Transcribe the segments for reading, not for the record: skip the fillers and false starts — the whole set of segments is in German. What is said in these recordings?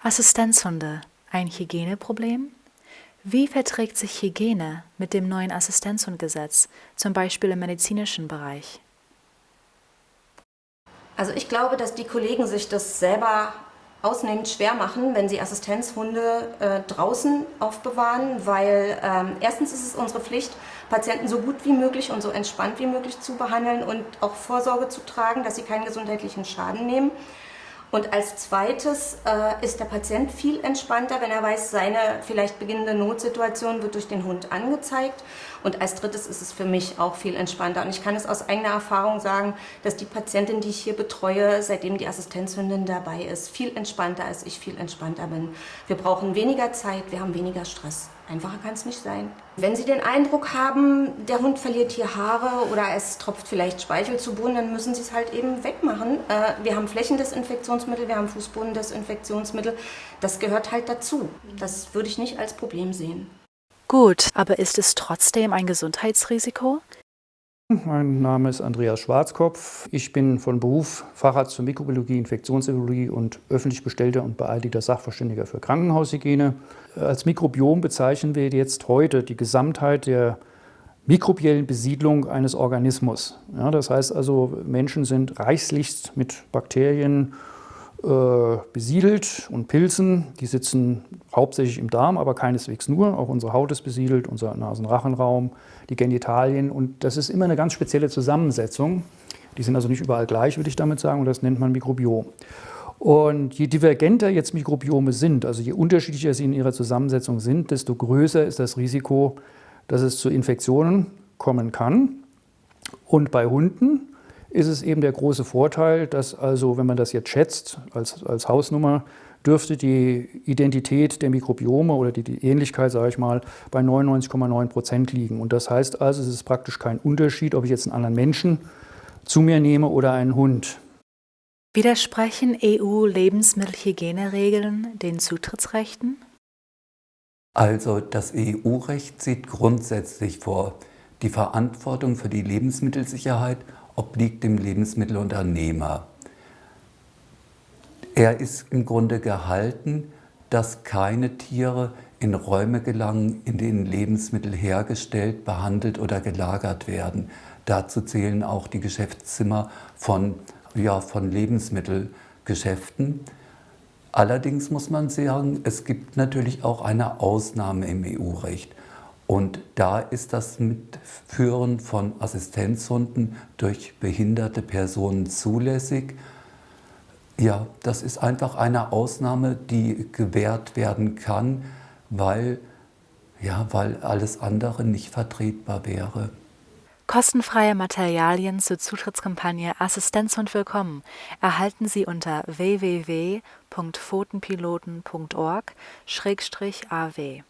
Assistenzhunde, ein Hygieneproblem? Wie verträgt sich Hygiene mit dem neuen Assistenzhundgesetz, zum Beispiel im medizinischen Bereich? Also ich glaube, dass die Kollegen sich das selber ausnehmend schwer machen, wenn sie Assistenzhunde draußen aufbewahren, weil erstens ist es unsere Pflicht, Patienten so gut wie möglich und so entspannt wie möglich zu behandeln und auch Vorsorge zu tragen, dass sie keinen gesundheitlichen Schaden nehmen. Und als zweites ist der Patient viel entspannter, wenn er weiß, seine vielleicht beginnende Notsituation wird durch den Hund angezeigt. Und als drittes ist es für mich auch viel entspannter. Und ich kann es aus eigener Erfahrung sagen, dass die Patientin, die ich hier betreue, seitdem die Assistenzhündin dabei ist, viel entspannter als ich viel entspannter bin. Wir brauchen weniger Zeit, wir haben weniger Stress. Einfacher kann es nicht sein. Wenn Sie den Eindruck haben, der Hund verliert hier Haare oder es tropft vielleicht Speichel zu Boden, dann müssen Sie es halt eben wegmachen. Wir haben Flächendesinfektionsmittel, wir haben Fußbodendesinfektionsmittel. Das gehört halt dazu. Das würde ich nicht als Problem sehen. Gut, aber ist es trotzdem ein Gesundheitsrisiko? Mein Name ist Andreas Schwarzkopf. Ich bin von Beruf Facharzt für Mikrobiologie, Infektionsbiologie und öffentlich bestellter und beeidigter Sachverständiger für Krankenhaushygiene. Als Mikrobiom bezeichnen wir jetzt heute die Gesamtheit der mikrobiellen Besiedlung eines Organismus. Ja, das heißt also, Menschen sind reichlichst mit Bakterien besiedelt und Pilzen. Die sitzen hauptsächlich im Darm, aber keineswegs nur. Auch unsere Haut ist besiedelt, unser Nasenrachenraum, die Genitalien. Und das ist immer eine ganz spezielle Zusammensetzung. Die sind also nicht überall gleich, würde ich damit sagen, und das nennt man Mikrobiom. Und je divergenter jetzt Mikrobiome sind, also je unterschiedlicher sie in ihrer Zusammensetzung sind, desto größer ist das Risiko, dass es zu Infektionen kommen kann. Und bei Hunden ist es eben der große Vorteil, dass also, wenn man das jetzt schätzt, als Hausnummer, dürfte die Identität der Mikrobiome oder die Ähnlichkeit, sage ich mal, bei 99,9% liegen. Und das heißt also, es ist praktisch kein Unterschied, ob ich jetzt einen anderen Menschen zu mir nehme oder einen Hund. Widersprechen EU-Lebensmittelhygieneregeln den Zutrittsrechten? Also das EU-Recht sieht grundsätzlich vor, die Verantwortung für die Lebensmittelsicherheit obliegt dem Lebensmittelunternehmer. Er ist im Grunde gehalten, dass keine Tiere in Räume gelangen, in denen Lebensmittel hergestellt, behandelt oder gelagert werden. Dazu zählen auch die Geschäftszimmer von Lebensmittelgeschäften. Allerdings muss man sagen, es gibt natürlich auch eine Ausnahme im EU-Recht. Und da ist das Mitführen von Assistenzhunden durch behinderte Personen zulässig. Ja, das ist einfach eine Ausnahme, die gewährt werden kann, weil alles andere nicht vertretbar wäre. Kostenfreie Materialien zur Zutrittskampagne Assistenzhund willkommen erhalten Sie unter www.pfotenpiloten.org/aw.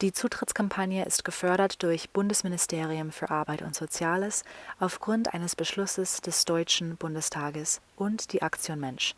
Die Zutrittskampagne ist gefördert durch Bundesministerium für Arbeit und Soziales aufgrund eines Beschlusses des Deutschen Bundestages und die Aktion Mensch.